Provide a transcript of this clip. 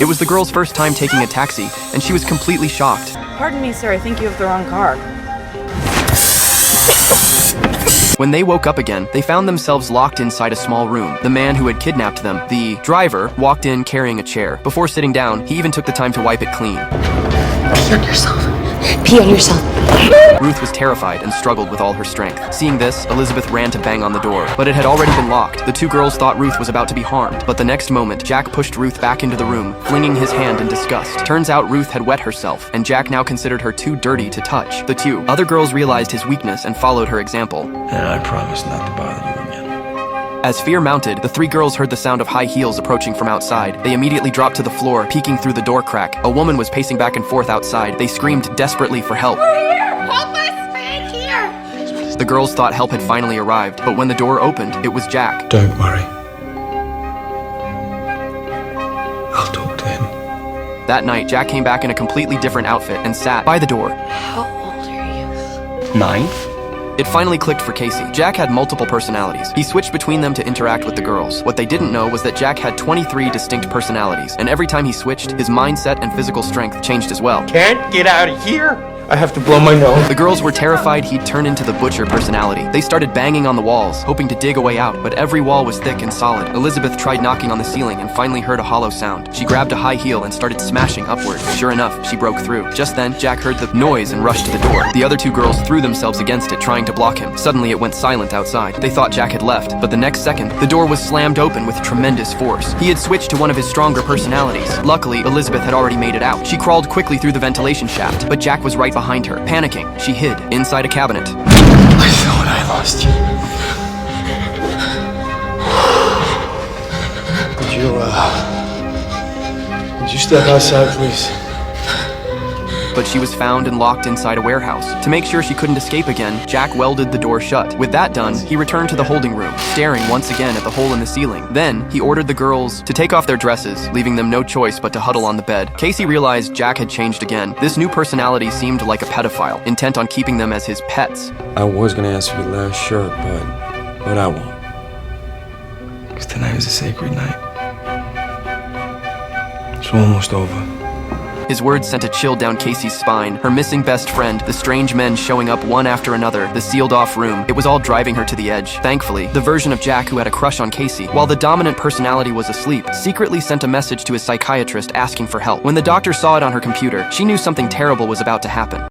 It was the girl's first time taking a taxi, and she was completely shocked. Pardon me, sir, I think you have the wrong car. When they woke up again, they found themselves locked inside a small room. The man who had kidnapped them, the driver, walked in carrying a chair. Before sitting down, he even took the time to wipe it clean. Pee on yourself. Pee on yourself. Ruth was terrified and struggled with all her strength. Seeing this, Elizabeth ran to bang on the door, but it had already been locked. The two girls thought Ruth was about to be harmed, but the next moment, Jack pushed Ruth back into the room, flinging his hand in disgust. Turns out Ruth had wet herself, and Jack now considered her too dirty to touch. The two other girls realized his weakness and followed her example. And I promise not to bother you again. As fear mounted, the three girls heard the sound of high heels approaching from outside. They immediately dropped to the floor, peeking through the door crack. A woman was pacing back and forth outside. They screamed desperately for help. Help us! Man here! The girls thought help had finally arrived, but when the door opened, it was Jack. Don't worry. I'll talk to him. That night, Jack came back in a completely different outfit and sat by the door. How old are you? 9? It finally clicked for Casey. Jack had multiple personalities. He switched between them to interact with the girls. What they didn't know was that Jack had 23 distinct personalities, and every time he switched, his mindset and physical strength changed as well. Can't get out of here! I have to blow my nose. The girls were terrified he'd turn into the butcher personality. They started banging on the walls, hoping to dig a way out, but every wall was thick and solid. Elizabeth tried knocking on the ceiling and finally heard a hollow sound. She grabbed a high heel and started smashing upward. Sure enough, she broke through. Just then, Jack heard the noise and rushed to the door. The other two girls threw themselves against it, trying to block him. Suddenly, it went silent outside. They thought Jack had left, but the next second, the door was slammed open with tremendous force. He had switched to one of his stronger personalities. Luckily, Elizabeth had already made it out. She crawled quickly through the ventilation shaft, but Jack was right behind her. Panicking, she hid inside a cabinet. I thought I lost you. Would you step outside, please? But she was found and locked inside a warehouse. To make sure she couldn't escape again, Jack welded the door shut. With that done, he returned to the holding room, staring once again at the hole in the ceiling. Then, he ordered the girls to take off their dresses, leaving them no choice but to huddle on the bed. Casey realized Jack had changed again. This new personality seemed like a pedophile, intent on keeping them as his pets. I was gonna ask for your last shirt, but I won't. Because tonight is a sacred night. It's almost over. His words sent a chill down Casey's spine. Her missing best friend, the strange men showing up one after another, the sealed-off room. It was all driving her to the edge. Thankfully, the version of Jack who had a crush on Casey, while the dominant personality was asleep, secretly sent a message to his psychiatrist asking for help. When the doctor saw it on her computer, she knew something terrible was about to happen.